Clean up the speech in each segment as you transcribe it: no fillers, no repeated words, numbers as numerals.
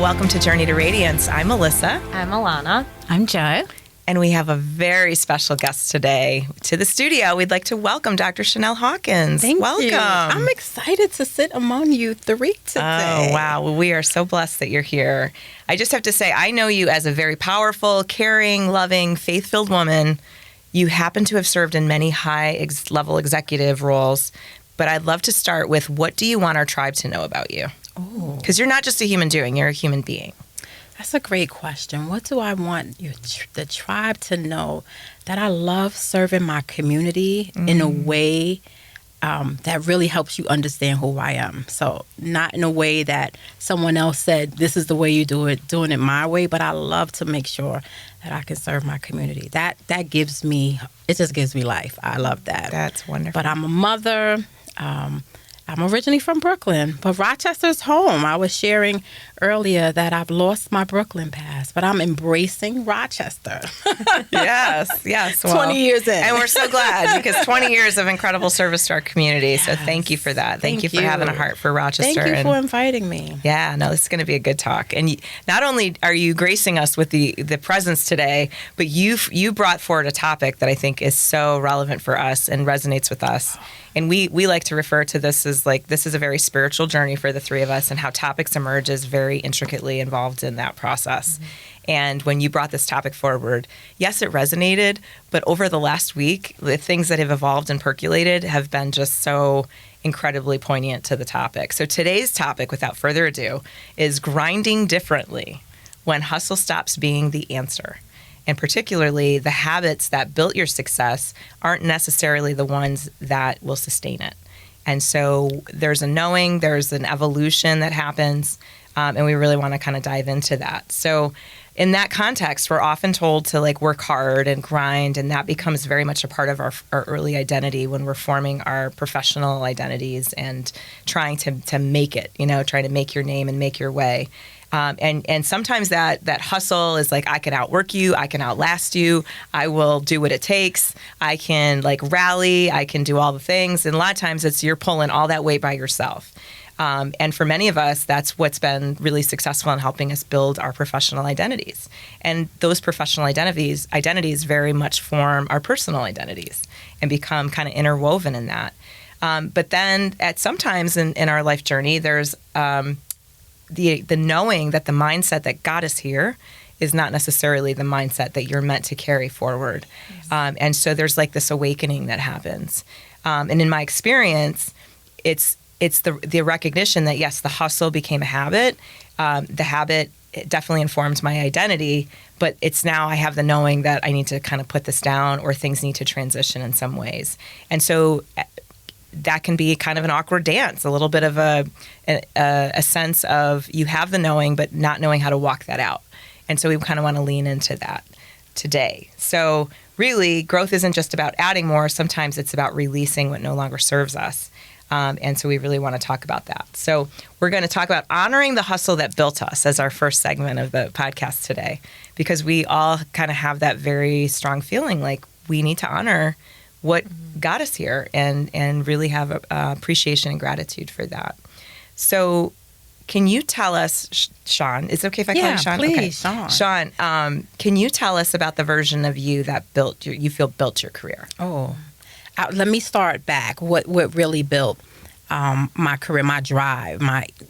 welcome to Journey to Radiance. I'm Melissa. I'm Alana. I'm Jo. And we have a very special guest today to the studio. We'd like to welcome Dr. Seanelle Hawkins. Welcome. You. I'm excited to sit among you three today. Oh, wow. Well, we are so blessed that you're here. I just have to say, I know you as a very powerful, caring, loving, faith-filled woman. You happen to have served in many high-level executive roles, but I'd love to start with, what do you want our tribe to know about you? Because you're not just a human doing, you're a human being. That's a great question. What do I want the tribe to know? That I love serving my community in a way that really helps you understand who I am. So not in a way that someone else said, this is the way you do it, doing it my way, but I love to make sure that I can serve my community. That gives me, it just gives me life. I love that. That's wonderful. But I'm a mother. I'm originally from Brooklyn, but Rochester's home. I was sharing earlier that I've lost my Brooklyn past, but I'm embracing Rochester. Yes. Well, 20 years in. And we're so glad, because 20 years of incredible service to our community. Yes. So thank you for that. Thank you for having a heart for Rochester. Thank you for inviting me. Yeah, no, this is going to be a good talk. And not only are you gracing us with the presence today, but you brought forward a topic that I think is so relevant for us and resonates with us. And we like to refer to this as this is a very spiritual journey for the three of us, and how topics emerge is very intricately involved in that process. Mm-hmm. And when you brought this topic forward, yes, it resonated, but over the last week, the things that have evolved and percolated have been just so incredibly poignant to the topic. So today's topic, without further ado, is grinding differently when hustle stops being the answer. And particularly, the habits that built your success aren't necessarily the ones that will sustain it. And so there's a knowing, there's an evolution that happens, and we really want to kind of dive into that. So in that context, we're often told to work hard and grind, and that becomes very much a part of our early identity when we're forming our professional identities and trying to make it, trying to make your name and make your way. And sometimes that hustle is I can outwork you, I can outlast you, I will do what it takes, I can rally, I can do all the things. And a lot of times it's you're pulling all that weight by yourself. And for many of us, that's what's been really successful in helping us build our professional identities. And those professional identities very much form our personal identities and become kind of interwoven in that. But then at sometimes in our life journey, there's the knowing that the mindset that got us here is not necessarily the mindset that you're meant to carry forward. Yes. And so there's this awakening that happens. And in my experience, it's the recognition that, yes, the hustle became a habit. The habit definitely informs my identity, but it's now I have the knowing that I need to kind of put this down, or things need to transition in some ways. And so that can be kind of an awkward dance, a little bit of a sense of you have the knowing, but not knowing how to walk that out. And so we kind of want to lean into that today. So really, growth isn't just about adding more. Sometimes it's about releasing what no longer serves us. And so we really want to talk about that. So we're going to talk about honoring the hustle that built us as our first segment of the podcast today, because we all kind of have that very strong feeling we need to honor what got us here and really have appreciation and gratitude for that. So can you tell us, Sean, is it okay if I call you Sean? Please, okay. Sean. Sean, can you tell us about the version of you that built your career? Let me start back. What really built my career, my drive,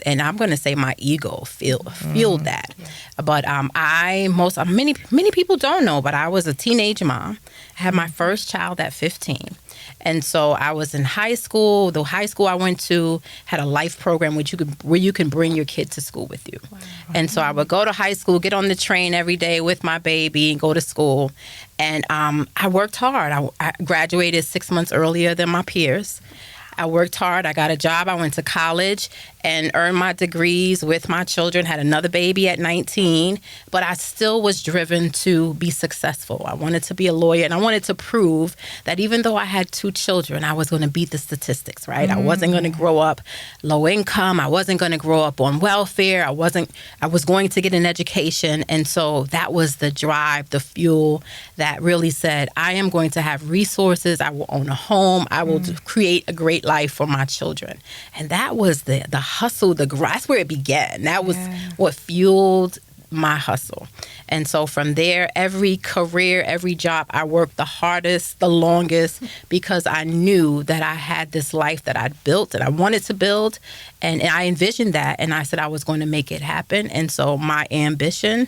and I'm going to say my ego fueled that. Yeah. But many people don't know, but I was a teenage mom. I had my first child at 15. And so I was in high school. The high school I went to had a life program where you can bring your kid to school with you. Wow. And so I would go to high school, get on the train every day with my baby and go to school. And I worked hard. I graduated 6 months earlier than my peers. I worked hard. I got a job. I went to college and earned my degrees with my children, had another baby at 19, but I still was driven to be successful. I wanted to be a lawyer, and I wanted to prove that even though I had 2 children, I was going to beat the statistics, right? I wasn't going to grow up low income. I wasn't going to grow up on welfare. I was going to get an education. And so that was the drive, the fuel that really said, I am going to have resources. I will own a home. I will create a great life for my children. And that was the hustle, that's where it began. That was what fueled my hustle. And so from there, every career, every job, I worked the hardest, the longest, because I knew that I had this life that I'd built, that I wanted to build. And I envisioned that. And I said I was going to make it happen. And so my ambition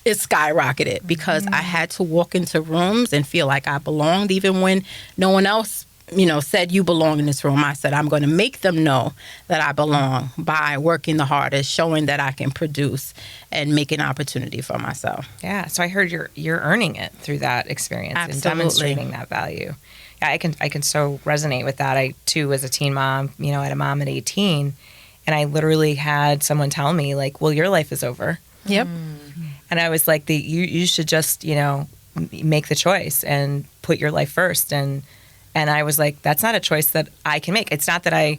it skyrocketed because I had to walk into rooms and feel like I belonged, even when no one else said you belong in this room. I said, I'm going to make them know that I belong by working the hardest, showing that I can produce and make an opportunity for myself. Yeah. So I heard you're earning it through that experience. Absolutely. And demonstrating that value. Yeah, I can so resonate with that. I too was a teen mom, I had a mom at 18, and I literally had someone tell me like, well, your life is over. Yep. And I was like, you should just, make the choice and put your life first. And I was like, that's not a choice that I can make. It's not that I,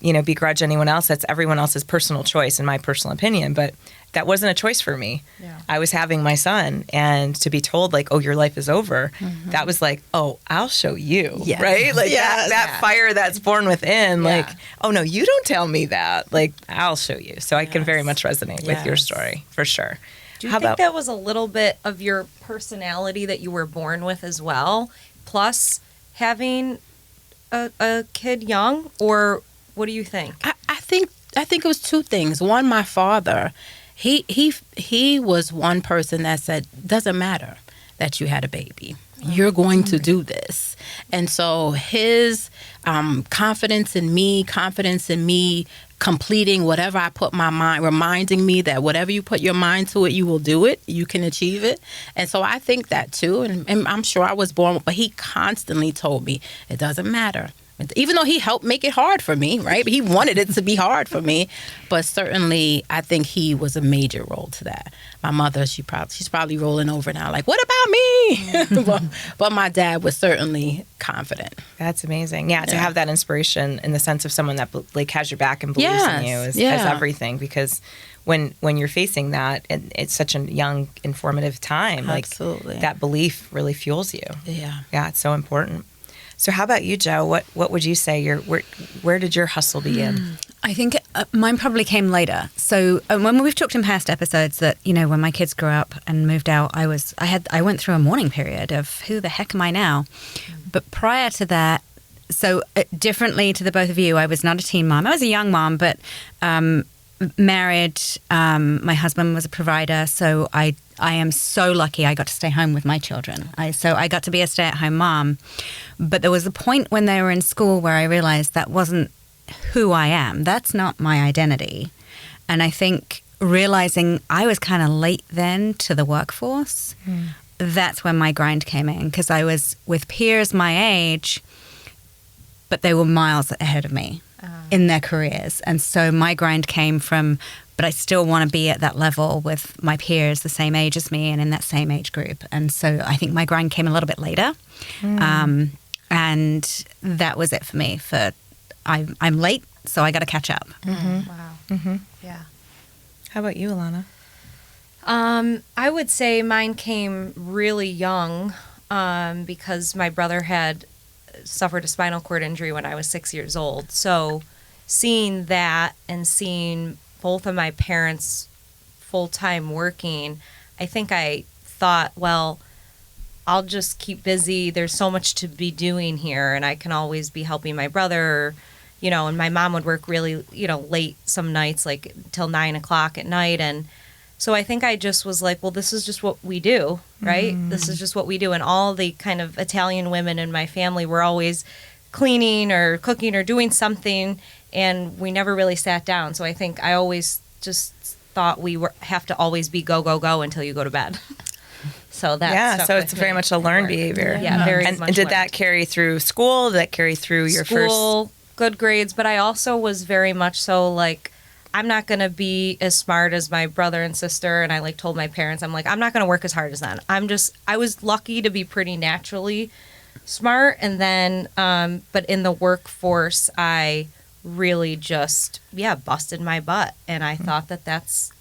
begrudge anyone else. That's everyone else's personal choice, in my personal opinion. But that wasn't a choice for me. Yeah. I was having my son, and to be told like, oh, your life is over, that was like, oh, I'll show you, right? Like that fire that's born within, like, oh no, you don't tell me that. Like, I'll show you. So I can very much resonate with your story for sure. Do you think that was a little bit of your personality that you were born with as well, plus having a kid young, or what do you think? I think it was two things. One, my father, he was one person that said, doesn't matter that you had a baby. You're going to do this. And so his confidence in me completing whatever I put my mind, reminding me that whatever you put your mind to it, you will do it, you can achieve it. And so I think that too. And I'm sure I was born, but he constantly told me, it doesn't matter. Even though he helped make it hard for me, right? He wanted it to be hard for me. But certainly, I think he was a major role to that. My mother, she's probably rolling over now like, what about me? but my dad was certainly confident. That's amazing. Yeah, to have that inspiration in the sense of someone that like has your back and believes in you is everything. Because when you're facing that, and it's such a young, informative time, Absolutely. Like that belief really fuels you. Yeah. Yeah, it's so important. So how about you, Joe? What would you say? Where did your hustle begin? I think mine probably came later. So when we've talked in past episodes that when my kids grew up and moved out, I went through a mourning period of who the heck am I now? But prior to that, so differently to the both of you, I was not a teen mom. I was a young mom, but married. My husband was a provider, so I am so lucky I got to stay home with my children. So I got to be a stay-at-home mom. But there was a point when they were in school where I realized that wasn't who I am. That's not my identity. And I think realizing I was kind of late then to the workforce, that's when my grind came in, because I was with peers my age, but they were miles ahead of me in their careers. And so my grind came from, but I still want to be at that level with my peers the same age as me and in that same age group. And so I think my grind came a little bit later. And that was it for me. I'm late, so I got to catch up. Wow. Yeah. How about you, Alana? I would say mine came really young because my brother had suffered a spinal cord injury when I was 6 years old. So seeing that and seeing both of my parents full-time working, I think I thought, well, I'll just keep busy. There's so much to be doing here, and I can always be helping my brother, and my mom would work really, late some nights, like till 9 o'clock at night. And so I think I just was like, well, this is just what we do, right? This is just what we do. And all the kind of Italian women in my family were always cleaning or cooking or doing something, and we never really sat down. So I think I always just thought we have to always be go, go, go until you go to bed. So that so it's very much a learned behavior. Yeah, very and, much. And did learned. that carry through school? Did that carry through your first? Good grades, but I also was very much so like, I'm not going to be as smart as my brother and sister. And I told my parents, I'm not going to work as hard as them. I was lucky to be pretty naturally smart. And then, but in the workforce, I really just, busted my butt. And I thought that that's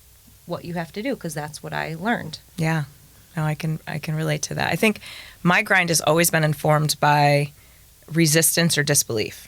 what you have to do, because that's what I learned. Yeah. No, I can relate to that. I think my grind has always been informed by resistance or disbelief.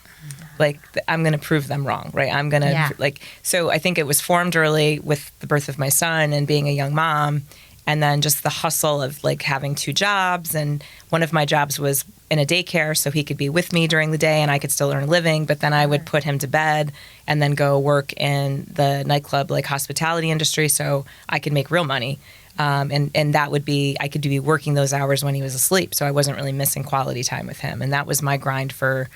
like I'm going to prove them wrong, right? I'm going to so I think it was formed early with the birth of my son and being a young mom, and then just the hustle of like having 2 jobs. And one of my jobs was in a daycare, so he could be with me during the day and I could still earn a living, but then I would put him to bed and then go work in the nightclub, like hospitality industry, so I could make real money. And that would be, I could be working those hours when he was asleep, so I wasn't really missing quality time with him. And that was my grind for,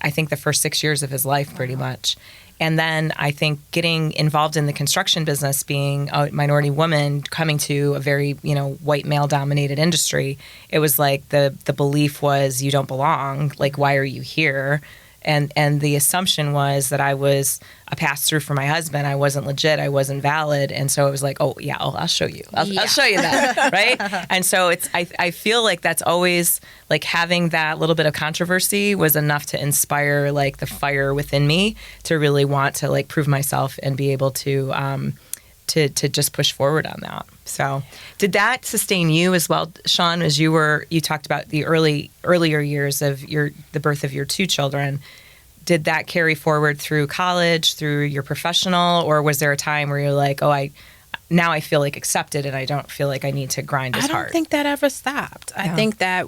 I think, the first 6 years of his life, pretty much. And then I think getting involved in the construction business, being a minority woman, coming to a very, white male-dominated industry, it was like the belief was, you don't belong. Like, why are you here? And the assumption was that I was a pass-through for my husband. I wasn't legit. I wasn't valid. And so it was like, I'll show you. I'll show you that, right? And so I feel like that's always, like, having that little bit of controversy was enough to inspire, like, the fire within me to really want to, like, prove myself and be able to just push forward on that. So did that sustain you as well, Sean, as you talked about the earlier years of the birth of your 2 children? Did that carry forward through college, through your professional, or was there a time where you're like, now I feel like accepted and I don't feel like I need to grind as hard? I don't think that ever stopped. I think that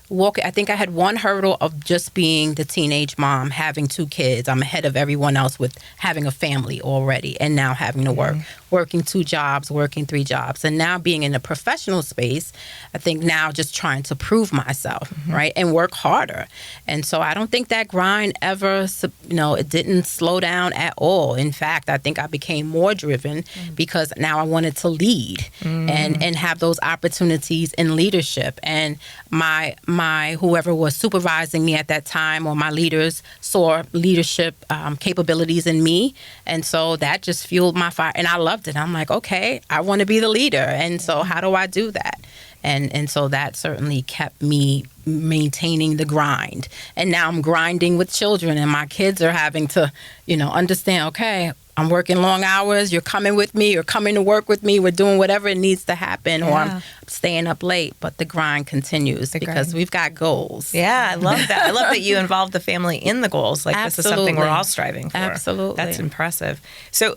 I think I had one hurdle of just being the teenage mom, having 2 kids. I'm ahead of everyone else with having a family already and now having to work, working 2 jobs, working 3 jobs. And now being in a professional space, I think now just trying to prove myself, right, and work harder. And so I don't think that grind ever, it didn't slow down at all. In fact, I think I became more driven because now I wanted to lead and have those opportunities in leadership. And my whoever was supervising me at that time, or my leaders, saw leadership capabilities in me, and so that just fueled my fire, and I loved it. I'm like, okay, I want to be the leader, and so how do I do that? And so that certainly kept me maintaining the grind. And now I'm grinding with children, and my kids are having to, understand, okay, I'm working long hours, you're coming with me, you're coming to work with me, we're doing whatever it needs to happen, or I'm staying up late, but the grind continues because we've got goals. Yeah, I love that. I love that you involved the family in the goals. Like, this is something we're all striving for. Absolutely. That's impressive. So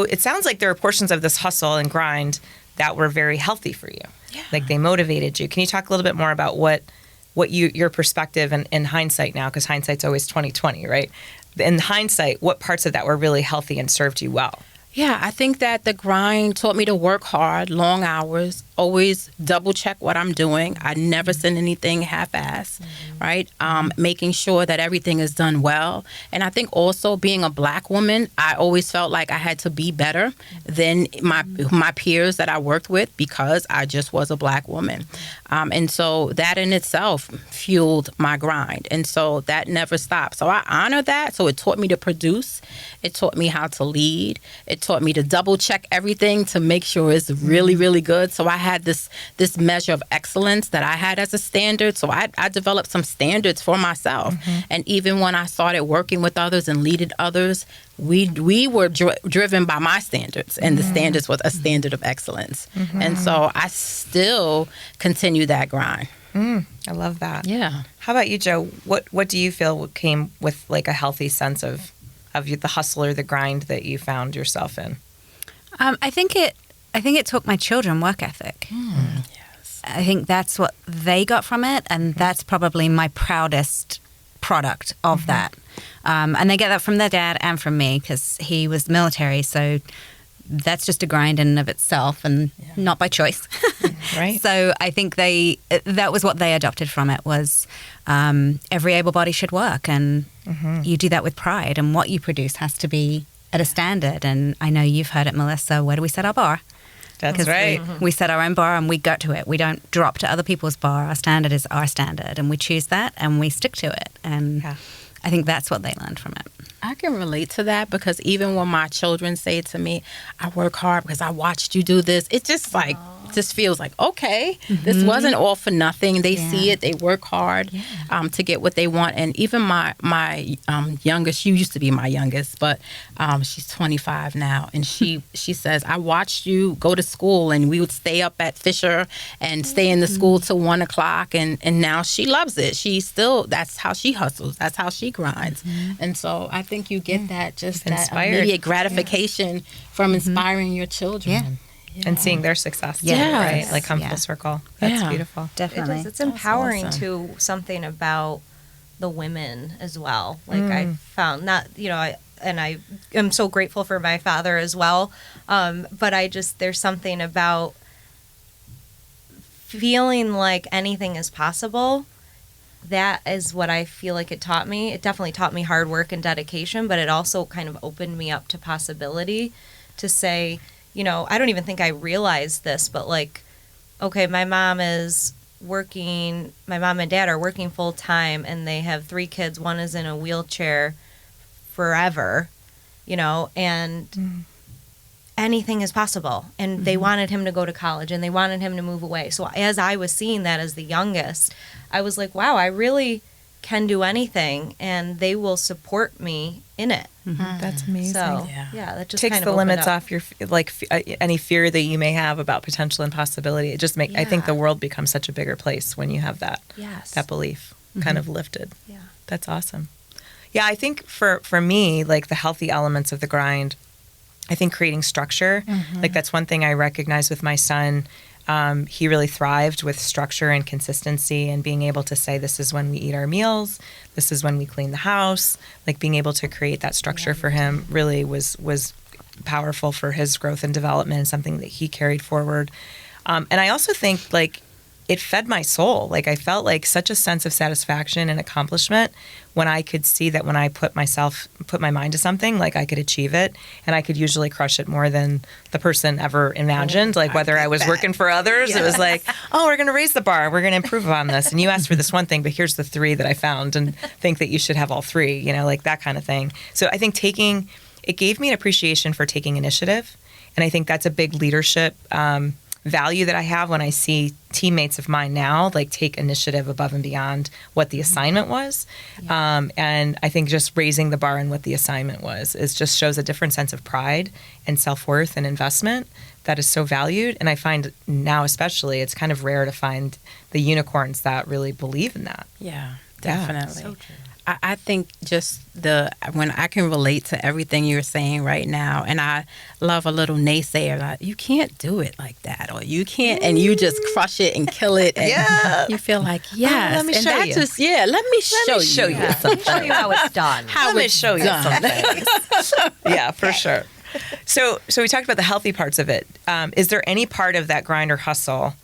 it sounds like there are portions of this hustle and grind that were very healthy for you. Yeah. Like, they motivated you. Can you talk a little bit more about what your perspective and in hindsight now, because hindsight's always 20/20, right? In hindsight, what parts of that were really healthy and served you well? Yeah, I think that the grind taught me to work hard, long hours, always double check what I'm doing. I never send anything half-ass, right? Making sure that everything is done well. And I think also being a Black woman, I always felt like I had to be better than my peers that I worked with because I just was a Black woman. And so that in itself fueled my grind. And so that never stopped. So I honor that. So it taught me to produce. It taught me how to lead. It taught me to double check everything to make sure it's really, really good. So I had this measure of excellence that I had as a standard. So I developed some standards for myself. And even when I started working with others and leading others, we were driven by my standards, and the standards was a standard of excellence. And so I still continue that grind. I love that. Yeah. How about you, Joe? What do you feel came with, like, a healthy sense of the hustle or the grind that you found yourself in? I think it took my children work ethic. Yes. I think that's what they got from it, and that's probably my proudest product of that. And they get that from their dad and from me because he was military, so that's just a grind in and of itself, and not by choice. Right. So I think that was what they adopted from it was every able body should work, and you do that with pride, and what you produce has to be at a standard. And I know you've heard it, Melissa. Where do we set our bar? That's right. We set our own bar and we go to it. We don't drop to other people's bar. Our standard is our standard, and we choose that and we stick to it. And I think that's what they learned from it. I can relate to that because even when my children say to me, I work hard because I watched you do this, it's just like just feels like, okay, this wasn't all for nothing. They see it, they work hard to get what they want. And even my youngest, she used to be my youngest, but she's 25 now, and she says, I watched you go to school, and we would stay up at Fisher and stay in the school till 1 o'clock, and now she loves it. That's how she hustles, that's how she grinds. And so I think you get that, just that Inspired. immediate gratification from inspiring your children. And seeing their success too, Yes. right? Like come full circle. That's beautiful. Definitely. It's empowering awesome. to something about the women as well. Like I found not, I am so grateful for my father as well. But there's something about feeling like anything is possible. That is what I feel like it taught me. It definitely taught me hard work and dedication, but it also kind of opened me up to possibility to say, I don't even think I realized this, but like, okay, my mom and dad are working full time, and they have 3 kids. One is in a wheelchair forever, and anything is possible. And they wanted him to go to college, and they wanted him to move away. So as I was seeing that as the youngest, I was like, wow, I really can do anything, and they will support me in it. That's amazing. So Yeah. that just Takes kind of the opened limits up. off your any fear that you may have about potential and possibility. It just I think the world becomes such a bigger place when you have that that belief kind of lifted. Yeah. That's awesome. Yeah, I think for me, like the healthy elements of the grind, I think creating structure, like that's one thing I recognize with my son. He really thrived with structure and consistency, and being able to say, this is when we eat our meals, this is when we clean the house. Like being able to create that structure for him really was powerful for his growth and development, and something that he carried forward. And I also think like it fed my soul. Like I felt like such a sense of satisfaction and accomplishment when I could see that when I put my mind to something, like I could achieve it, and I could usually crush it more than the person ever imagined. Like whether I was working for others, it was like, oh, we're going to raise the bar. We're going to improve on this. And you asked for this one thing, but here's the 3 that I found, and think that you should have all 3, like that kind of thing. So I think it gave me an appreciation for taking initiative. And I think that's a big leadership value that I have when I see teammates of mine now like take initiative above and beyond what the assignment was. And I think just raising the bar on what the assignment was just shows a different sense of pride and self-worth and investment that is so valued. And I find now especially it's kind of rare to find the unicorns that really believe in that. Yeah, definitely. Yeah, so true. I think just when I can relate to everything you're saying right now, and I love a little naysayer, like, you can't do it like that, or you can't, and you just crush it and kill it, and you feel like, yes, let me and show that you. just, let me show you. Let me show you how it's done. How Let me it's show you done. something. Yeah, for sure. So we talked about the healthy parts of it. Is there any part of that grind or hustle,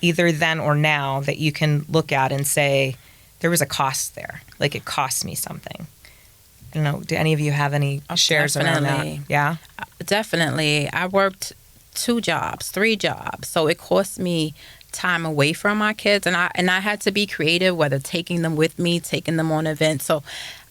either then or now, that you can look at and say, there was a cost there, like it cost me something? I don't know. Do any of you have any shares around that? Definitely. Yeah. Definitely. I worked 2 jobs, 3 jobs, so it cost me time away from my kids, and I had to be creative, whether taking them with me, taking them on events. So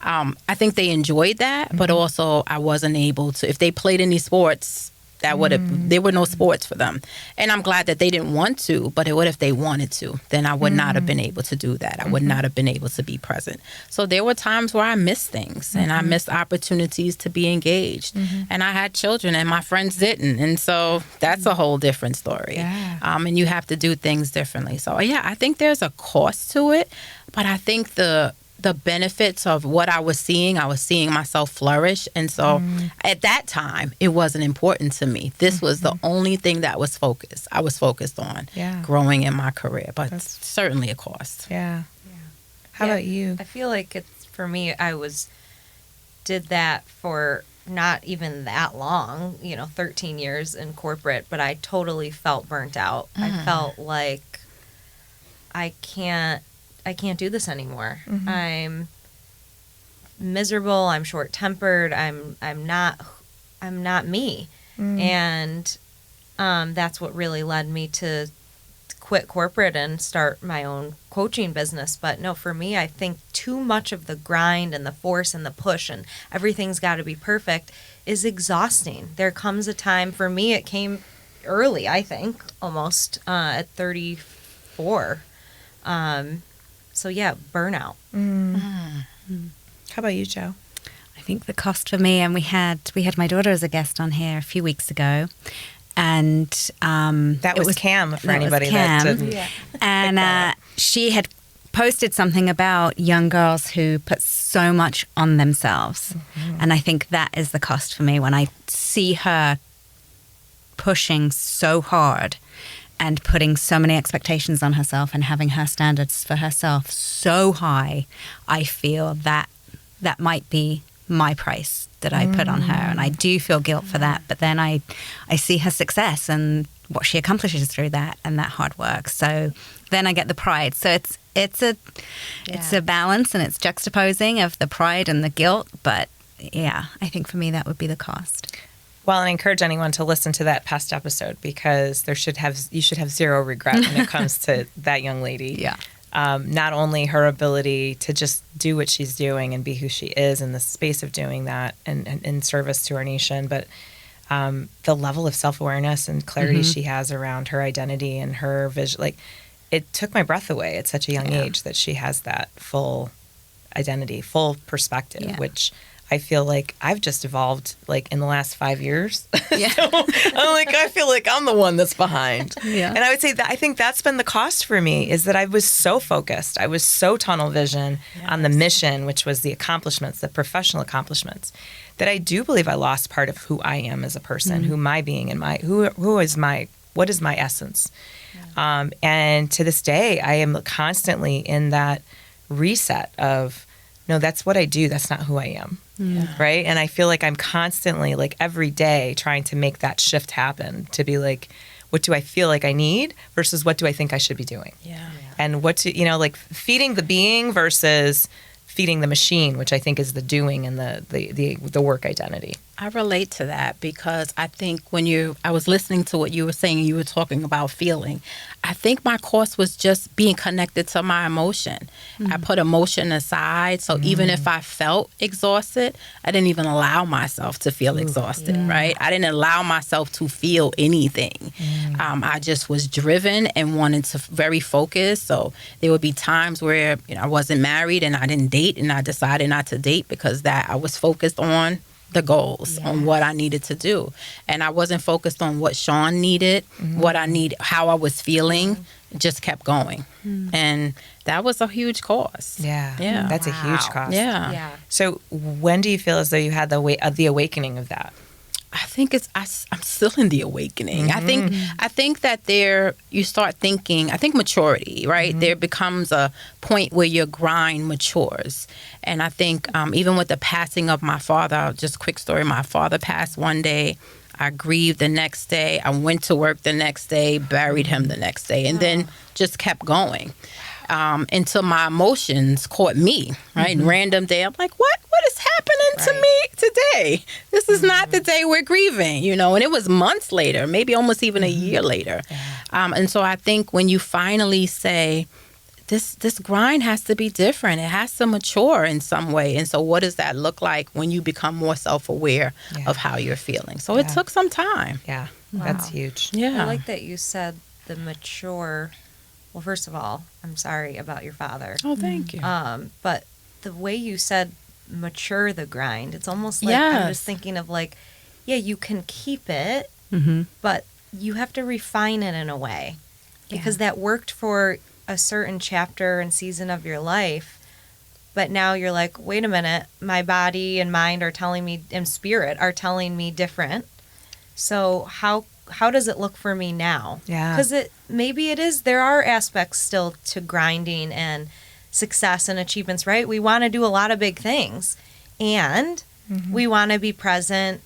I think they enjoyed that, but also I wasn't able to. If they played any sports, that would have there were no sports for them, and I'm glad that they didn't want to. But what if they wanted to? Then I would not have been able to do that. I would not have been able to be present. So there were times where I missed things, and I missed opportunities to be engaged. And I had children, and my friends didn't, and so that's a whole different story. Yeah. And you have to do things differently. So yeah, I think there's a cost to it, but I think the benefits of what I was seeing myself flourish. And so at that time, it wasn't important to me. This was the only thing that I was focused on growing in my career, but that's certainly a cost. Yeah. How about you? I feel like it's, for me, did that for not even that long, 13 years in corporate, but I totally felt burnt out. I felt like I can't do this anymore. I'm miserable. I'm short-tempered. I'm not me. And that's what really led me to quit corporate and start my own coaching business. But no, for me, I think too much of the grind and the force and the push and everything's got to be perfect is exhausting. There comes a time, for me, it came early, I think, almost at 34. So yeah, burnout. How about you, Joe? I think the cost for me, and we had my daughter as a guest on here a few weeks ago, and That was Cam, for that was anybody Cam. that didn't. Yeah. and she had posted something about young girls who put so much on themselves, and I think that is the cost for me when I see her pushing so hard and putting so many expectations on herself and having her standards for herself so high. I feel that might be my price that I put on her, and I do feel guilt for that. But then I see her success and what she accomplishes through that and that hard work. So then I get the pride. So it's a balance, and it's juxtaposing of the pride and the guilt. But yeah, I think for me that would be the cost. Well, and I encourage anyone to listen to that past episode, because you should have zero regret when it comes to that young lady. Yeah. Not only her ability to just do what she's doing and be who she is in the space of doing that and in service to our nation, but the level of self-awareness and clarity she has around her identity and her vision. Like, it took my breath away at such a young age that she has that full identity, full perspective, which I feel like I've just evolved like in the last 5 years. Yeah. So I feel like I'm the one that's behind. Yeah. And I would say that I think that's been the cost for me, is that I was so focused. I was so tunnel vision on the mission, which was the accomplishments, the professional accomplishments, that I do believe I lost part of who I am as a person, who my being and what is my essence. And to this day, I am constantly in that reset of, no, that's what I do. That's not who I am. Right. And I feel like I'm constantly, like, every day trying to make that shift happen, to be like, what do I feel like I need versus what do I think I should be doing? And what to, like, feeding the being versus feeding the machine, which I think is the doing and the work identity. I relate to that, because I think I was listening to what you were saying, you were talking about feeling. I think my course was just being connected to my emotion. I put emotion aside. So even if I felt exhausted, I didn't even allow myself to feel exhausted, right? I didn't allow myself to feel anything. I just was driven and wanted to very focus. So there would be times where I wasn't married and I didn't date, and I decided not to date because I was focused on the goals, on what I needed to do. And I wasn't focused on what Sean needed, what I need, how I was feeling. Just kept going. And that was a huge cost. Yeah. Yeah. That's a huge cost. Yeah. So when do you feel as though you had the awakening of that? I think I'm still in the awakening. I think that you start thinking, I think maturity, right? There becomes a point where your grind matures. And I think even with the passing of my father, just quick story, my father passed one day. I grieved the next day. I went to work the next day, buried him the next day, and then just kept going until my emotions caught me, right? Random day, I'm like, what is happening to me today? This is not the day we're grieving, and it was months later, maybe almost even a year later. And so I think when you finally say, this grind has to be different. It has to mature in some way. And so what does that look like when you become more self-aware of how you're feeling? So it took some time. Yeah, Wow. that's huge. Yeah. I like that you said the mature. Well, first of all, I'm sorry about your father. Oh, thank you. But the way you said mature the grind, it's almost like I'm just thinking of like, you can keep it, but you have to refine it in a way, because that worked for a certain chapter and season of your life. But now you're like, wait a minute, my body and mind are telling me, and spirit are telling me different. So how does it look for me now? Yeah. Because there are aspects still to grinding and success and achievements, right? We want to do a lot of big things, and we want to be present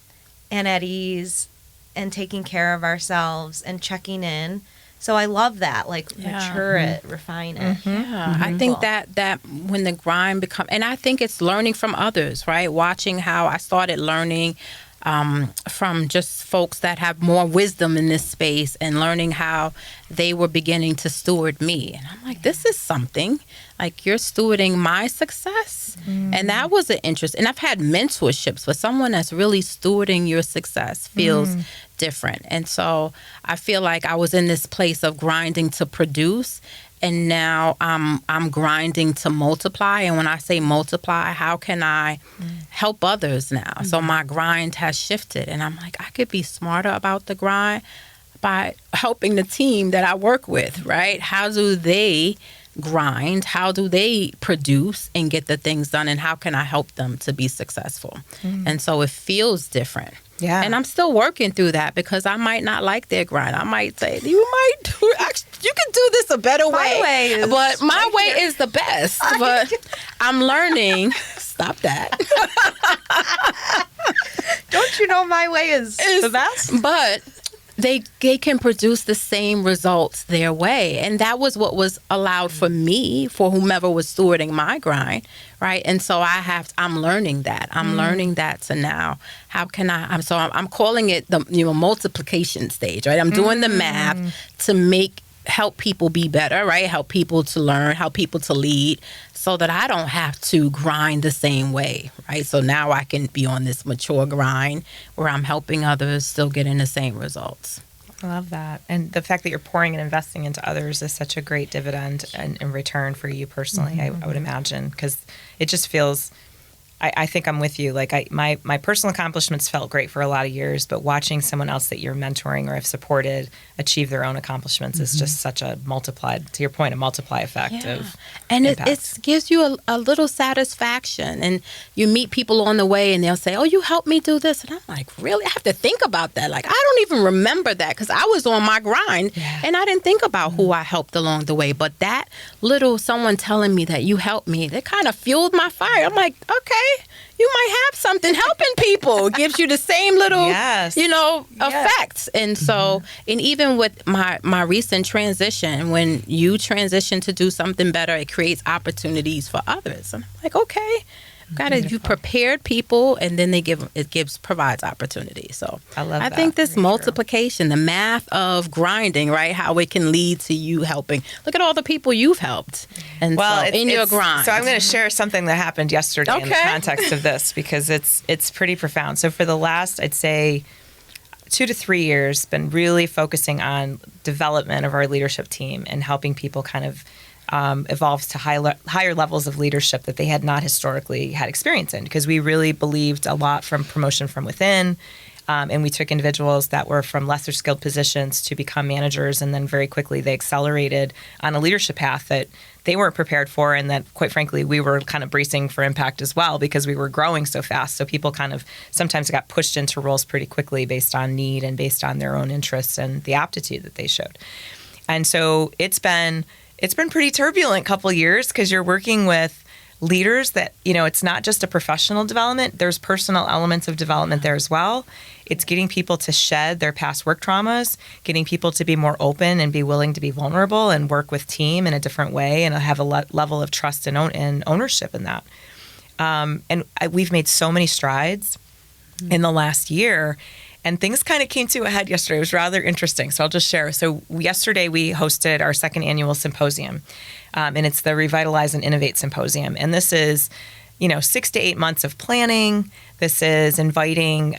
and at ease and taking care of ourselves and checking in. So I love that, like, mature it, refine it. Yeah, I think that when the grind becomes, and I think it's learning from others, right? Watching how I started learning from just folks that have more wisdom in this space, and learning how they were beginning to steward me. And I'm like, this is something. Like, you're stewarding my success. And that was an interest. And I've had mentorships, but someone that's really stewarding your success feels different. And so I feel like I was in this place of grinding to produce, and now I'm grinding to multiply. And when I say multiply, how can I help others now? So my grind has shifted, and I'm like, I could be smarter about the grind by helping the team that I work with, right? How do they grind? How do they produce and get the things done? And how can I help them to be successful? And so it feels different. Yeah. And I'm still working through that, because I might not like their grind. I might say, you can do this a better way. But my way is the best. But I'm learning. Stop that. Don't you know my way is the best? But they can produce the same results their way. And that was what was allowed for me, for whomever was stewarding my grind, right? And so I'm learning that. I'm learning that to now. How can I'm calling it the multiplication stage, right? I'm doing the math to help people be better, right? Help people to learn, help people to lead, so that I don't have to grind the same way, right? So now I can be on this mature grind where I'm helping others, still getting the same results. I love that. And the fact that you're pouring and investing into others is such a great dividend in return for you personally, I would imagine, because it just feels... I think I'm with you. Like my personal accomplishments felt great for a lot of years, but watching someone else that you're mentoring or have supported achieve their own accomplishments is just such a multiplied, to your point, a multiply effect of and impact. it gives you a little satisfaction. And you meet people on the way and they'll say, oh, you helped me do this. And I'm like, really? I have to think about that. Like, I don't even remember that, because I was on my grind and I didn't think about who I helped along the way. But that little someone telling me that you helped me, that kind of fueled my fire. I'm like, okay, you might have something helping people. It gives you the same little, effects. And so, and even with my recent transition, when you transition to do something better, it creates opportunities for others. And I'm like, okay, you prepared people, and then provides opportunity. So I love that. I think this Very multiplication, the math of grinding, right? How it can lead to you helping. Look at all the people you've helped, and your grind. So I'm going to share something that happened yesterday in the context of this, because it's pretty profound. So for the last, I'd say, 2 to 3 years, been really focusing on development of our leadership team and helping people kind of evolve to higher levels of leadership that they had not historically had experience in, because we really believed a lot from promotion from within. And we took individuals that were from lesser skilled positions to become managers, and then very quickly they accelerated on a leadership path that they weren't prepared for, and that, quite frankly, we were kind of bracing for impact as well, because we were growing so fast. So people kind of sometimes got pushed into roles pretty quickly based on need and based on their own interests and the aptitude that they showed. And so it's been pretty turbulent couple years, because you're working with leaders that, it's not just a professional development. There's personal elements of development there as well. It's getting people to shed their past work traumas, getting people to be more open and be willing to be vulnerable and work with team in a different way, and have a level of trust and ownership in that. We've made so many strides in the last year. And things kind of came to a head yesterday. It was rather interesting. So I'll just share. So yesterday we hosted our second annual symposium, and it's the Revitalize and Innovate Symposium. And this is, 6 to 8 months of planning. This is inviting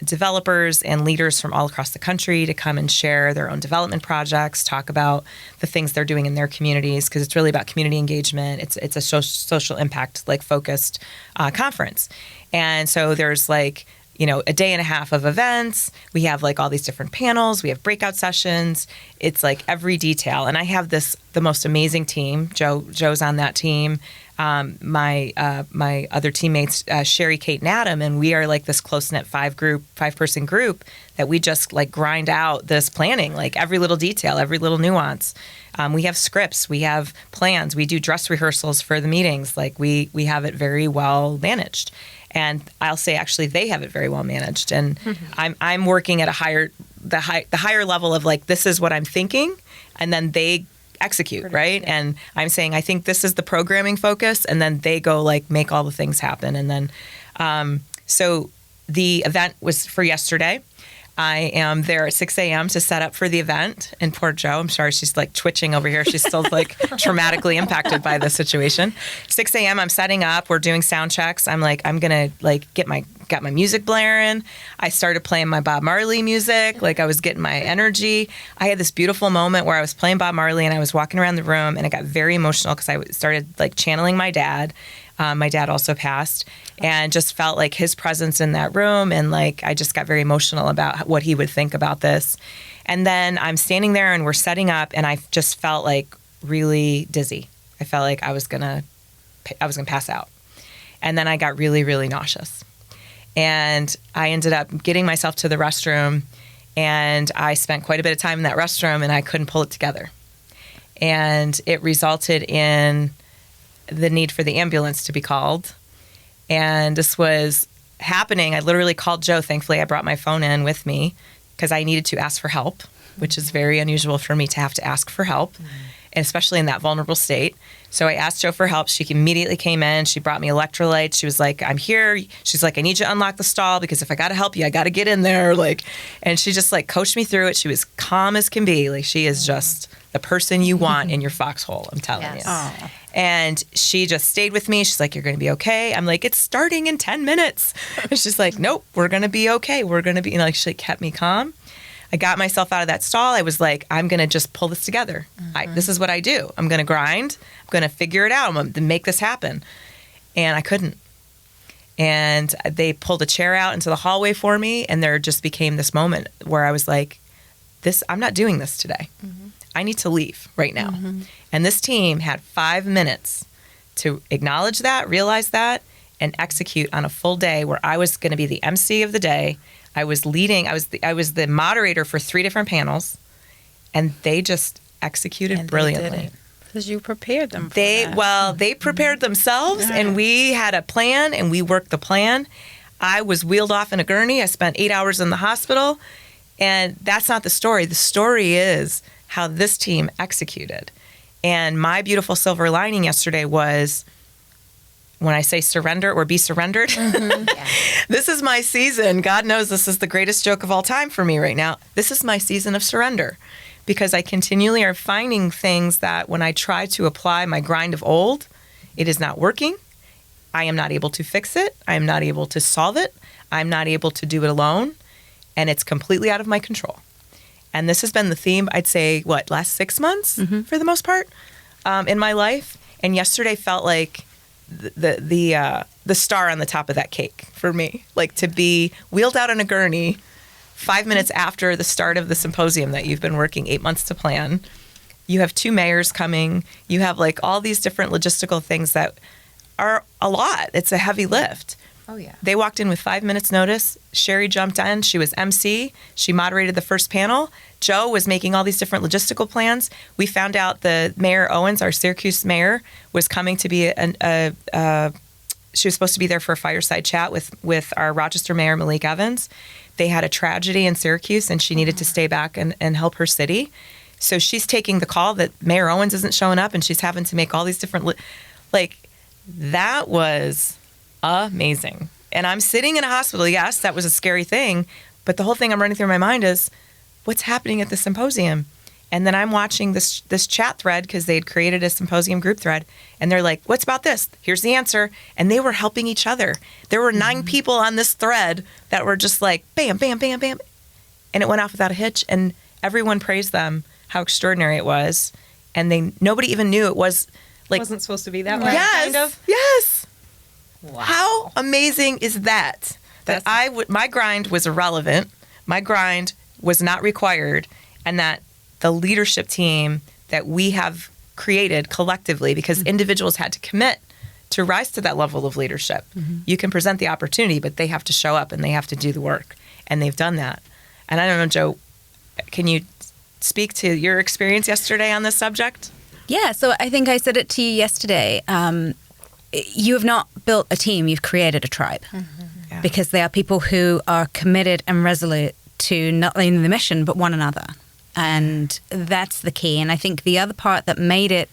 developers and leaders from all across the country to come and share their own development projects, talk about the things they're doing in their communities, because it's really about community engagement. It's a social impact focused conference. And so there's a day and a half of events. We have all these different panels. We have breakout sessions. It's every detail. And I have the most amazing team. Joe's on that team. My other teammates, Sherry, Kate, and Adam, and we are this close-knit 5-person group that we just grind out this planning, every little detail, every little nuance. We have scripts, we have plans, we do dress rehearsals for the meetings. We have it very well managed. And I'll say, actually, they have it very well managed. And I'm working at the higher level of this is what I'm thinking, and then they execute, right? Yeah. And I'm saying, I think this is the programming focus, and then they go make all the things happen. And then, so the event was for yesterday. I am there at 6 a.m. to set up for the event. And poor Jo, I'm sorry, she's like twitching over here. She's still like traumatically impacted by the situation. 6 a.m. I'm setting up. We're doing sound checks. I'm like, I'm going to like got my music blaring. I started playing my Bob Marley music. Like I was getting my energy. I had this beautiful moment where I was playing Bob Marley and I was walking around the room and I got very emotional because I started like channeling my dad. My dad also passed, and just felt like his presence in that room. And like, I just got very emotional about what he would think about this. And then I'm standing there and we're setting up and I just felt like really dizzy. I felt like I was gonna pass out. And then I got really, really nauseous. And I ended up getting myself to the restroom, and I spent quite a bit of time in that restroom and I couldn't pull it together. And it resulted in the need for the ambulance to be called. And this was happening. I literally called Jo. Thankfully, I brought my phone in with me because I needed to ask for help, which is very unusual for me to have to ask for help, and especially in that vulnerable state. So I asked Jo for help. She immediately came in. She brought me electrolytes. She was like, I'm here. She's like, I need you to unlock the stall because if I got to help you, I got to get in there. Like, and she just like coached me through it. She was calm as can be. Like, she is just the person you want in your foxhole, I'm telling you. Oh. And she just stayed with me. She's like, you're going to be okay. I'm like, it's starting in 10 minutes. And she's like, nope, we're going to be okay. We're going to be, like, she kept me calm. I got myself out of that stall. I was like, I'm going to just pull this together. This is what I do. I'm going to grind. I'm going to figure it out. I'm going to make this happen. And I couldn't. And they pulled a chair out into the hallway for me. And there just became this moment where I was like, I'm not doing this today. I need to leave right now. And this team had 5 minutes to acknowledge that, realize that, and execute on a full day where I was going to be the MC of the day. I was leading. I was the moderator for 3 different panels, and they just executed brilliantly. Because you prepared them for that. They prepared themselves, and we had a plan, and we worked the plan. I was wheeled off in a gurney. I spent 8 hours in the hospital, and that's not the story. The story is how this team executed. And my beautiful silver lining yesterday was, when I say surrender or be surrendered, this is my season. God knows this is the greatest joke of all time for me right now. This is my season of surrender, because I continually are finding things that when I try to apply my grind of old, it is not working. I am not able to fix it. I am not able to solve it. I'm not able to do it alone. And it's completely out of my control. And this has been the theme, I'd say, last 6 months for the most part in my life. And yesterday felt like the star on the top of that cake for me, like to be wheeled out in a gurney 5 minutes after the start of the symposium that you've been working 8 months to plan. You have 2 mayors coming. You have like all these different logistical things that are a lot. It's a heavy lift. Oh, yeah. They walked in with 5 minutes notice. Sherry jumped in. She was MC. She moderated the first panel. Jo was making all these different logistical plans. We found out the Mayor Owens, our Syracuse mayor, was coming to be she was supposed to be there for a fireside chat with our Rochester mayor, Malik Evans. They had a tragedy in Syracuse, and she needed to stay back and help her city. So she's taking the call that Mayor Owens isn't showing up, and she's having to make all these different, that was amazing. And I'm sitting in a hospital. Yes, that was a scary thing. But the whole thing I'm running through my mind is, what's happening at the symposium? And then I'm watching this chat thread, because they had created a symposium group thread. And they're like, what's about this? Here's the answer. And they were helping each other. There were 9 people on this thread that were just like, bam, bam, bam, bam. And it went off without a hitch. And everyone praised them, how extraordinary it was. And nobody even knew it was like. Wasn't supposed to be that way, yes, kind of? Yes. Wow. How amazing is that? My grind was irrelevant. My grind was not required. And that the leadership team that we have created collectively, because individuals had to commit to rise to that level of leadership. You can present the opportunity, but they have to show up and they have to do the work. And they've done that. And I don't know, Jo, can you speak to your experience yesterday on this subject? Yeah, so I think I said it to you yesterday. You have not built a team, you've created a tribe. Yeah. Because they are people who are committed and resolute to not only the mission, but one another. And that's the key. And I think the other part that made it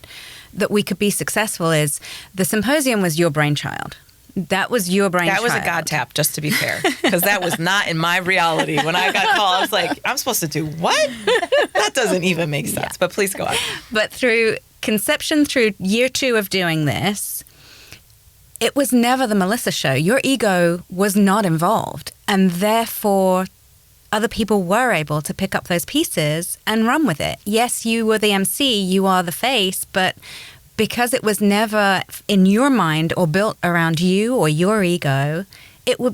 that we could be successful is the symposium was your brainchild. That was your brain. That was a God tap, just to be fair, because that was not in my reality. When I got called, I was like, I'm supposed to do what? That doesn't even make sense. Yeah. But please go on. But through conception, through year 2 of doing this, it was never the Melissa show. Your ego was not involved. And therefore, other people were able to pick up those pieces and run with it. Yes, you were the MC, you are the face, but because it was never in your mind or built around you or your ego,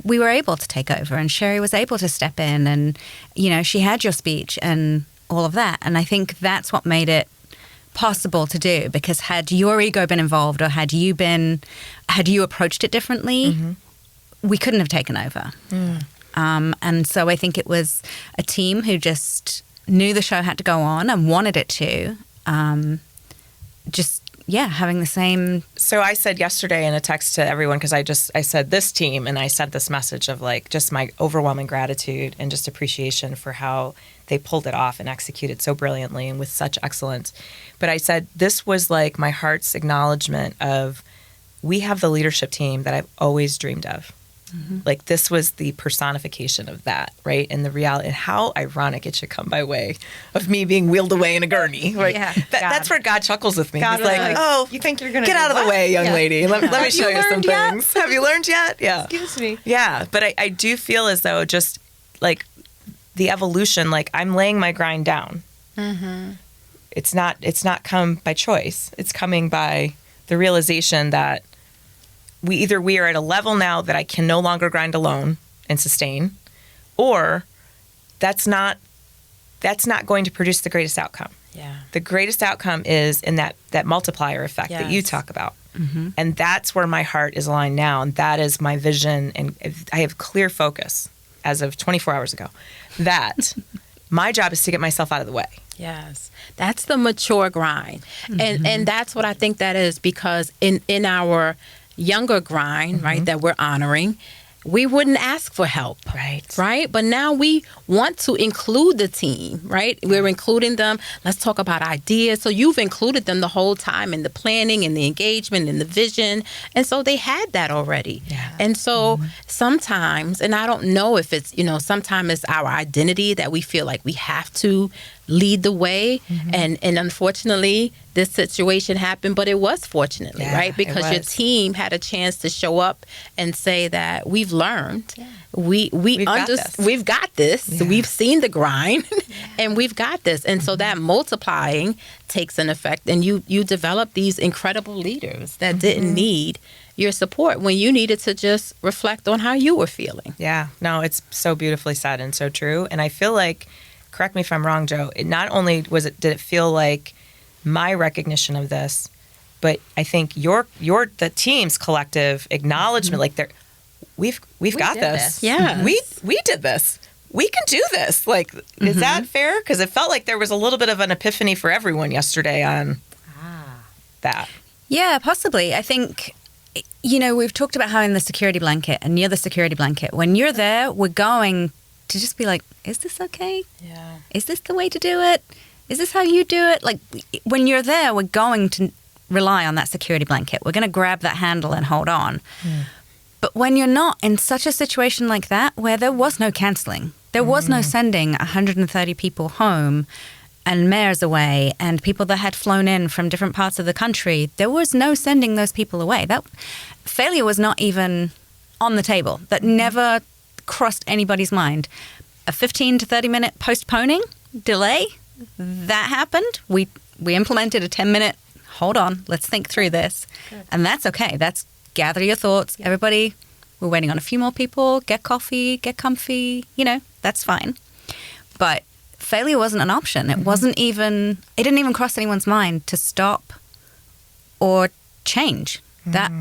we were able to take over, and Sherry was able to step in, and, you know, she had your speech and all of that. And I think that's what made it possible to do, because had your ego been involved, or had you approached it differently, we couldn't have taken over. And so I think it was a team who just knew the show had to go on and wanted it to. Having the same. So I said yesterday in a text to everyone, because I said this team, and I sent this message of like just my overwhelming gratitude and just appreciation for how they pulled it off and executed so brilliantly and with such excellence. But I said this was like my heart's acknowledgement of, we have the leadership team that I've always dreamed of. Like, this was the personification of that, right? And the reality, and how ironic it should come by way of me being wheeled away in a gurney. Right? Yeah, that's where God chuckles with me. He's like, oh, you think you're going to get out of the way, young lady. Let me show you some yet? things. Have you learned yet? Yeah. Excuse me. Yeah. But I do feel as though just like the evolution, like I'm laying my grind down. It's not come by choice. It's coming by the realization that we are at a level now that I can no longer grind alone and sustain, or that's not going to produce the greatest outcome. Yeah. The greatest outcome is in that multiplier effect that you talk about. And that's where my heart is aligned now. And that is my vision. And I have clear focus as of 24 hours ago that my job is to get myself out of the way. Yes. That's the mature grind. And that's what I think that is, because in our younger grind, right, that we're honoring, we wouldn't ask for help. Right. But now we want to include the team, right? We're including them. Let's talk about ideas. So you've included them the whole time in the planning and the engagement and the vision. And so they had that already. Yeah. And so sometimes, and I don't know if it's, sometimes it's our identity that we feel like we have to lead the way. And unfortunately, this situation happened, but it was fortunately, right? Because your team had a chance to show up and say that we've learned. Yeah. We've got this. Yeah. We've seen the grind and we've got this. And so that multiplying takes an effect, and you develop these incredible leaders that didn't need your support when you needed to just reflect on how you were feeling. Yeah. No, it's so beautifully said and so true. And I feel like, correct me if I'm wrong, Joe, it not only did it feel like my recognition of this, but I think the team's collective acknowledgement, like we've got this. Yeah. We did this. We can do this. Like, is that fair? Because it felt like there was a little bit of an epiphany for everyone yesterday on that. Yeah, possibly. I think, we've talked about having the security blanket, and you're the security blanket. When you're there, we're going to just be like, is this okay? Yeah. Is this the way to do it? Is this how you do it? Like, when you're there, we're going to rely on that security blanket. We're going to grab that handle and hold on. But when you're not in such a situation like that, where there was no canceling, there was no sending 130 people home and mayors away and people that had flown in from different parts of the country, there was no sending those people away. That failure was not even on the table. That never crossed anybody's mind. A 15 to 30 minute postponing delay, that happened. We implemented a 10-minute, hold on, let's think through this. Good. And that's okay. That's gather your thoughts. Yep. Everybody, we're waiting on a few more people. Get coffee, get comfy, that's fine. But failure wasn't an option. It wasn't even, it didn't even cross anyone's mind to stop or change. That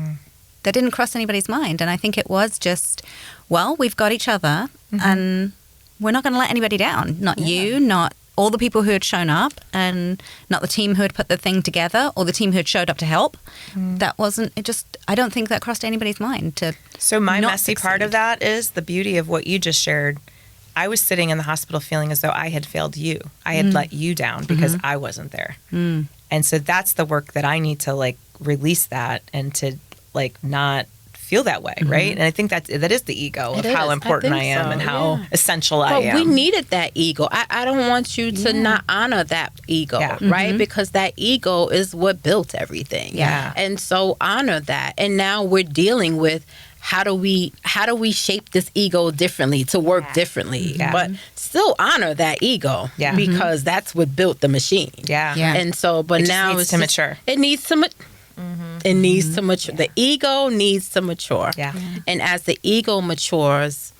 didn't cross anybody's mind. And I think it was just, well, we've got each other and we're not going to let anybody down. Not you, not all the people who had shown up, and not the team who had put the thing together or the team who had showed up to help. That wasn't, I don't think that crossed anybody's mind to. So my messy part of that is the beauty of what you just shared. I was sitting in the hospital feeling as though I had failed you. I had let you down because I wasn't there. And so that's the work that I need to release that and to not feel that way, right? And I think that is the ego of It how is. important I think am so, and how yeah. essential I But am. we needed that ego. I don't want you to not honor that ego, Yeah. right? Because that ego is what built everything. Yeah. And so honor that. And now we're dealing with how do we shape this ego differently to work differently, Yeah. but still honor that ego, Yeah. because that's what built the machine. Yeah. Yeah. And so, but It just now needs it's to just- mature. It needs to. It needs to mature. The ego needs to mature. Yeah. And as the ego matures,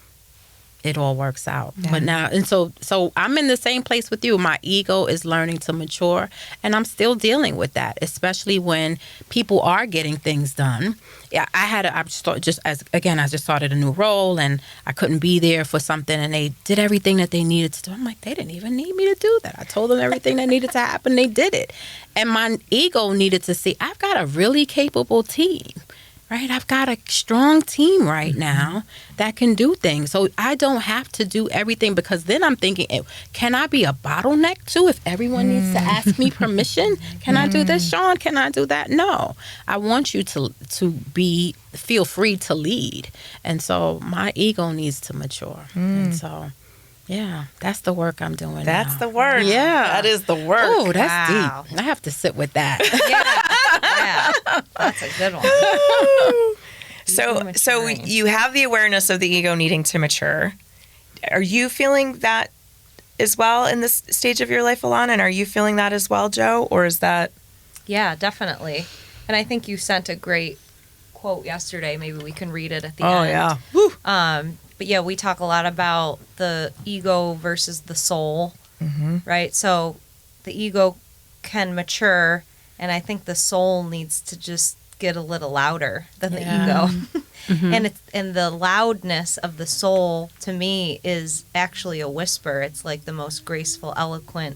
it all works out. But now, and so I'm in the same place with you. My ego is learning to mature, and I'm still dealing with that, especially when people are getting things done. Yeah, I just started a new role, and I couldn't be there for something, and they did everything that they needed to do. I'm like, they didn't even need me to do that. I told them everything that needed to happen. They did it. And my ego needed to see, I've got a really capable team. Right? I've got a strong team right now that can do things. So I don't have to do everything, because then I'm thinking, can I be a bottleneck too if everyone needs to ask me permission? Can I do this, Sean? Can I do that? No. I want you to feel free to lead. And so my ego needs to mature. And so, yeah, that's the work I'm doing That's now. the work. Yeah. That is the work. Oh, that's Wow. deep. I have to sit with that. Yeah, that's a good one. So Maturing. you have the awareness of the ego needing to mature. Are you feeling that as well in this stage of your life, Alana? And are you feeling that as well, Joe? Or is that... Yeah, definitely. And I think you sent a great quote yesterday. Maybe we can read it at the Oh, end. yeah. Woo. But yeah, we talk a lot about the ego versus the soul, right? So the ego can mature, and I think the soul needs to just get a little louder than the ego. And the loudness of the soul, to me, is actually a whisper. It's like the most graceful, eloquent,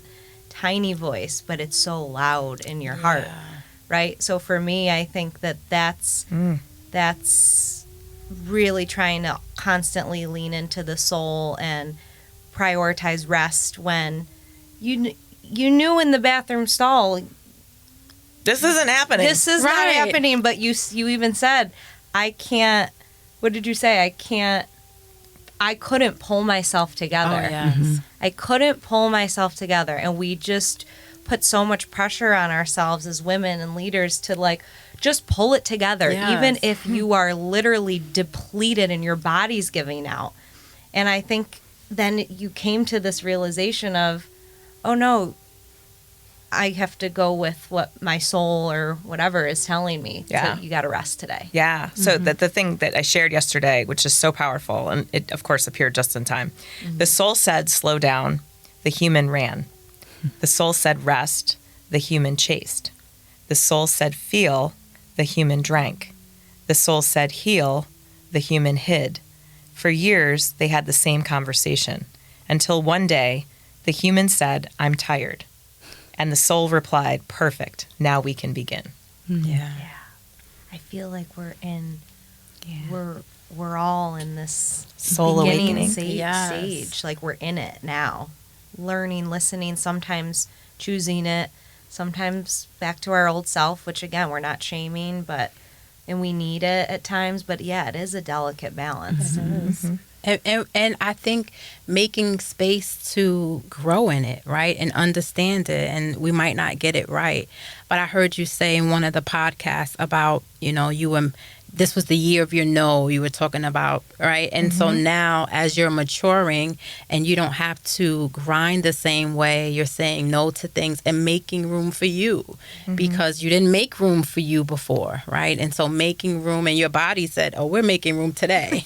tiny voice, but it's so loud in your heart, right? So for me, I think that's really trying to constantly lean into the soul and prioritize rest when you knew in the bathroom stall, This isn't happening. this is not happening, but you even said, I can't, what did you say? I couldn't pull myself together. Oh, yes. I couldn't pull myself together. And we just put so much pressure on ourselves as women and leaders to just pull it together, even if you are literally depleted and your body's giving out. And I think then you came to this realization of, oh no, I have to go with what my soul or whatever is telling me. Yeah. So you got to rest today. Yeah. So the thing that I shared yesterday, which is so powerful, and it, of course, appeared just in time. The soul said, slow down. The human ran. The soul said, rest. The human chased. The soul said, feel. The human drank. The soul said, heal. The human hid. For years, they had the same conversation, until one day, the human said, I'm tired. And the soul replied, perfect. Now we can begin. Yeah. I feel like we're all in this Soul beginning awakening. stage. Like we're in it now. Learning, listening, sometimes choosing it, sometimes back to our old self, which again, we're not shaming, and we need it at times. But yeah, it is a delicate balance. And I think making space to grow in it, right, and understand it, and we might not get it right. But I heard you say in one of the podcasts about, this was the year of your no, you were talking about, right? And so now as you're maturing and you don't have to grind the same way, you're saying no to things and making room for you because you didn't make room for you before, right? And so making room, and your body said, oh, we're making room today.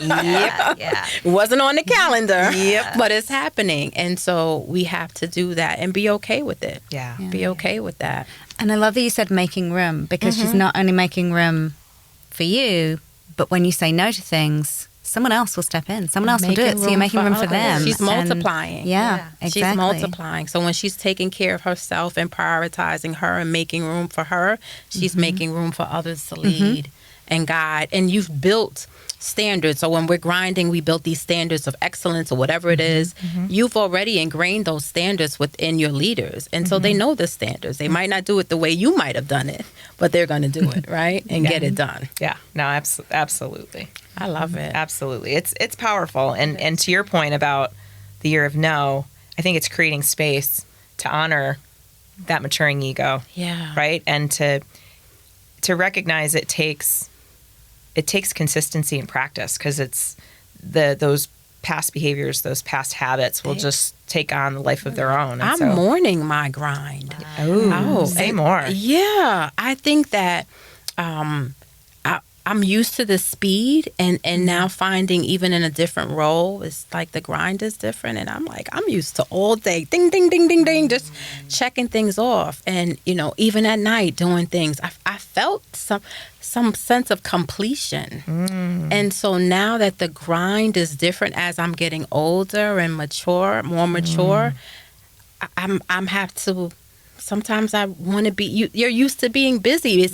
Yeah. It wasn't on the calendar, Yep. but it's happening. And so we have to do that and be okay with it. Yeah. Be okay with that. And I love that you said making room, because she's not only making room for you, but when you say no to things, someone else will step in. Someone else will do it. So you're making room for them. She's And- multiplying. Yeah, exactly. She's multiplying. So when she's taking care of herself and prioritizing her and making room for her, she's making room for others to lead and guide. And you've built standards. So when we're grinding, we build these standards of excellence or whatever it is. You've already ingrained those standards within your leaders. And so they know the standards. They might not do it the way you might have done it, but they're going to do it, right? And get it done. Yeah, no, absolutely. I love it. Absolutely. It's powerful. And to your point about the year of no, I think it's creating space to honor that maturing ego. Yeah. Right? And to recognize it takes consistency and practice, because it's those past behaviors, those past habits will just take on the life of their own. And I'm mourning my grind. Say more. Yeah. I think that I'm used to the speed and now finding even in a different role, it's like the grind is different. And I'm like, I'm used to all day, ding, ding, ding, ding, ding, just checking things off. And, even at night doing things, I felt some sense of completion. And so now that the grind is different as I'm getting older and more mature, I'm have to, sometimes I want to be, you're used to being busy.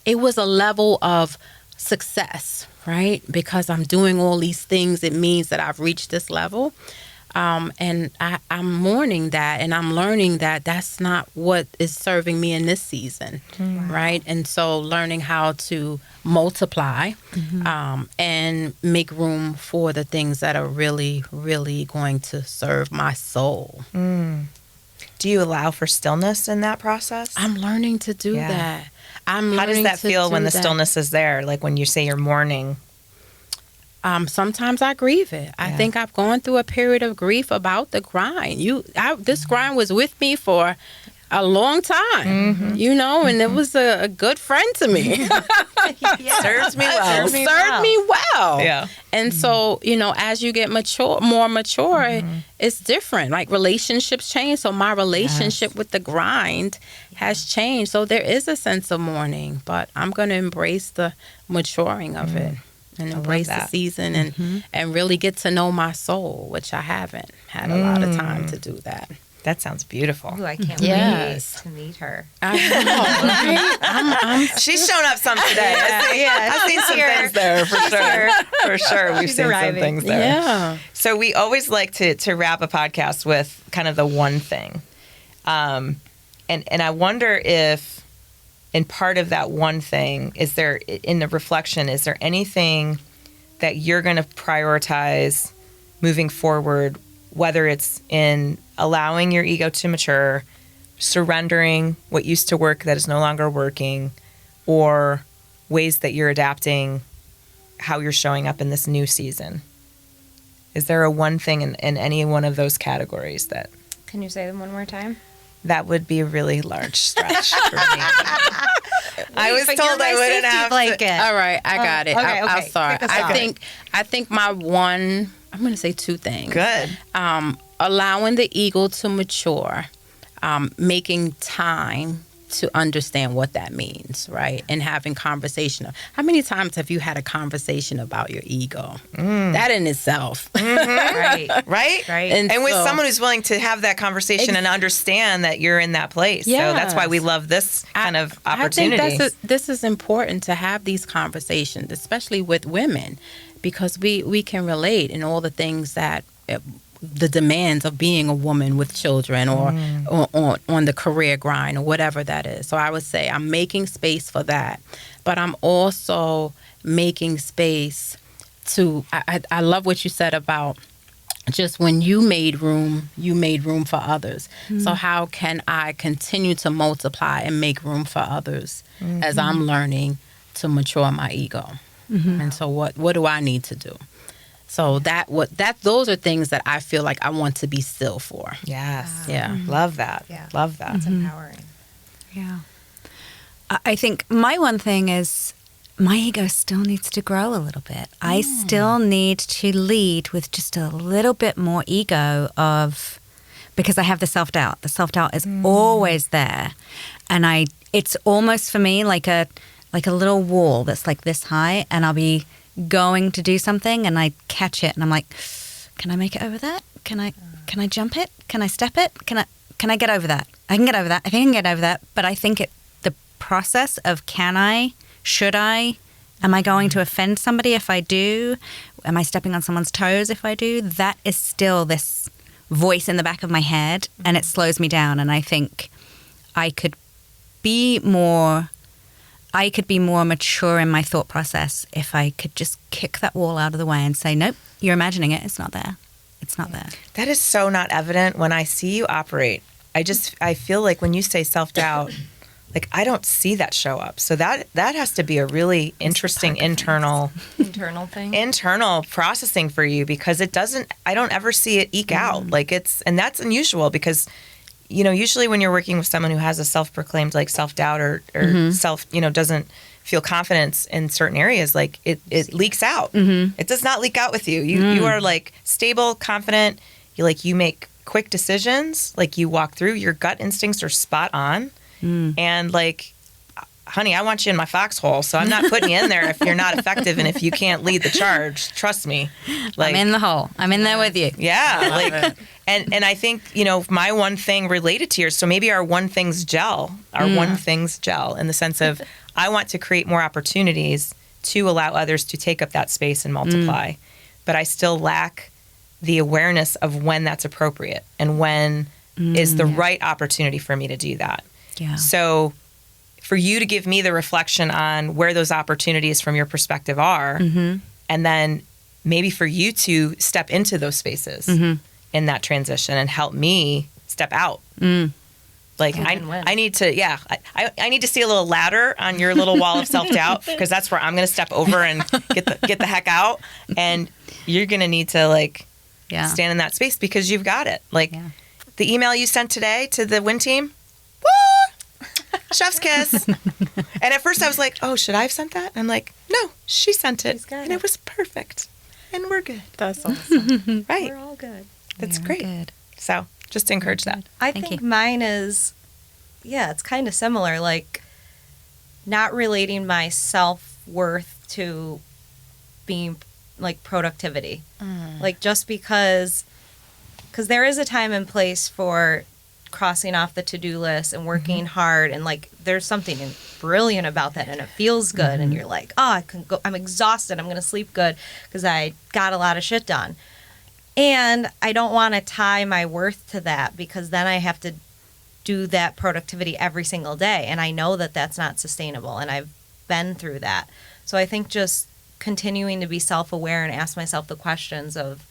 It was a level of success, right? Because I'm doing all these things, it means that I've reached this level. And I'm mourning that, and I'm learning that that's not what is serving me in this season, right? And so learning how to multiply and make room for the things that are really, really going to serve my soul. Do you allow for stillness in that process? I'm learning to do that. How does that feel when the stillness is there? Like when you say you're mourning? Sometimes I grieve it. I think I've gone through a period of grief about the grind. This grind was with me for a long time, and it was a good friend to me. Served me well. Served me well. Yeah. And so, as you get more mature, it's different. Like relationships change. So my relationship with the grind has changed. So there is a sense of mourning, but I'm going to embrace the maturing of it. And embrace the season and really get to know my soul, which I haven't had a lot of time to do that. That sounds beautiful. Ooh, I can't wait to meet her. I know, right? She's shown up some today. I've seen some things there for sure. For sure, we've seen some things there. Yeah. So we always like to wrap a podcast with kind of the one thing, and I wonder if, in part of that one thing, is there, in the reflection, is there anything that you're going to prioritize moving forward, whether it's in allowing your ego to mature, surrendering what used to work that is no longer working, or ways that you're adapting how you're showing up in this new season? Is there a one thing in any one of those categories that... Can you say them one more time? That would be a really large stretch for me. I was told I wouldn't have blanket. All right, I got it. Okay, I'll start. I think my one, I'm going to say two things. Good. Allowing the ego to mature, making time to understand what that means, right? And having conversation. How many times have you had a conversation about your ego? That in itself. Right. And with someone who's willing to have that conversation and understand that you're in that place. Yes. So that's why we love this kind of opportunity. I think this is important to have these conversations, especially with women, because we can relate in all the things that... the demands of being a woman with children or on the career grind or whatever that is. So I would say I'm making space for that. But I'm also making space to, I love what you said about just when you made room for others. So how can I continue to multiply and make room for others as I'm learning to mature my ego? And so what do I need to do? So those are things that I feel like I want to be still for. Yes. Yeah. Love that. Yeah. Love that. It's empowering. Yeah. I think my one thing is my ego still needs to grow a little bit. I still need to lead with just a little bit more ego because I have the self-doubt. The self-doubt is always there. And it's almost for me like a little wall that's like this high, and I'll be going to do something and I catch it and I'm like, can I make it over that? Can I jump it? Can I step it? Can I get over that? I can get over that. I think I can get over that. But I think the process of should I, Am I going to offend somebody if I do? Am I stepping on someone's toes if I do? That is still this voice in the back of my head, and it slows me down. And I think I could be more mature in my thought process if I could just kick that wall out of the way and say, nope, you're imagining it. It's not there. It's not there. That is so not evident when I see you operate. I feel like when you say self-doubt, like I don't see that show up. So that has to be a really interesting internal thing. Internal processing for you, because I don't ever see it eke out. Like and that's unusual because, you know, usually when you're working with someone who has a self-proclaimed like self-doubt or self, you know, doesn't feel confidence in certain areas, like it leaks out. It does not leak out with you. You are like stable, confident. You make quick decisions. Like you walk through, your gut instincts are spot on. And like, honey, I want you in my foxhole, so I'm not putting you in there if you're not effective and if you can't lead the charge. Trust me. Like, I'm in the hole. I'm in there with you. Yeah. Like, and I think, you know, my one thing related to yours, so maybe our one things gel in the sense of I want to create more opportunities to allow others to take up that space and multiply. But I still lack the awareness of when that's appropriate and when is the right opportunity for me to do that. Yeah. So for you to give me the reflection on where those opportunities from your perspective are, and then maybe for you to step into those spaces in that transition and help me step out. Like I need to, I need to see a little ladder on your little wall of self-doubt, because that's where I'm going to step over and get the heck out. And you're going to need to stand in that space because you've got it. The email you sent today to the WIN team, woo! Chef's kiss. And at first I was like, oh, should I have sent that? I'm like, no, she sent it. And it was perfect. And we're good. That's awesome. Right. We're all good. That's great. Good. So just to encourage that. I think mine is, it's kind of similar, like not relating my self-worth to being like productivity. Like just because there is a time and place for crossing off the to-do list and working hard, and like there's something brilliant about that, and it feels good, and you're like, oh, I can go, I'm exhausted, I'm going to sleep good because I got a lot of shit done. And I don't want to tie my worth to that, because then I have to do that productivity every single day, and I know that that's not sustainable, and I've been through that. So I think just continuing to be self-aware and ask myself the questions of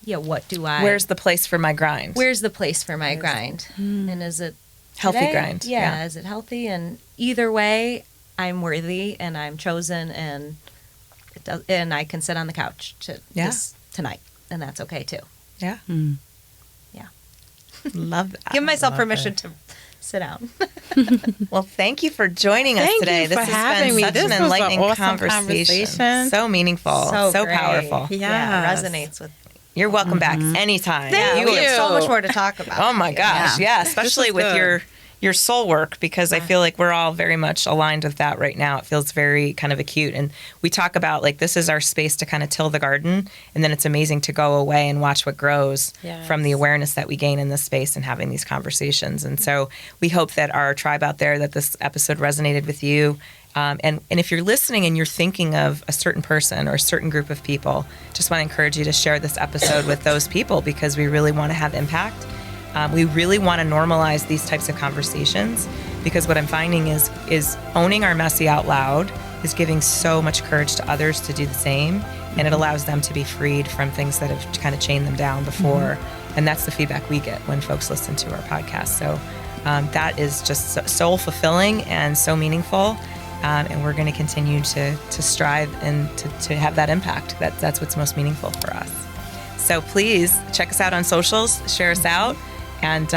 what do I... Where's the place for my grind? Where's the place for my grind? And is it healthy today? grind? Yeah, is it healthy? And either way, I'm worthy and I'm chosen, and I can sit on the couch tonight, and that's okay too. Yeah. Yeah. Love that. Give myself permission to sit down. Well, thank you for joining us today. This has been such an enlightening conversation. So meaningful. So powerful. Yeah, resonates with. You're welcome back anytime. Thank you. We have so much more to talk about. Oh my gosh, yeah, especially with your soul work, because I feel like we're all very much aligned with that right now. It feels very kind of acute, and we talk about like this is our space to kind of till the garden, and then it's amazing to go away and watch what grows from the awareness that we gain in this space and having these conversations. And so we hope that our tribe out there, that this episode resonated with you. And if you're listening and you're thinking of a certain person or a certain group of people, just want to encourage you to share this episode with those people, because we really want to have impact. We really want to normalize these types of conversations, because what I'm finding is owning our messy out loud is giving so much courage to others to do the same, and it allows them to be freed from things that have kind of chained them down before. And that's the feedback we get when folks listen to our podcast. So that is just so fulfilling and so meaningful. And we're going to continue to strive and to have that impact. That's what's most meaningful for us. So please check us out on socials, share us out, and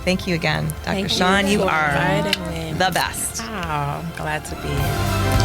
thank you again, Dr. Sean. You are the best. Oh, I'm glad to be here.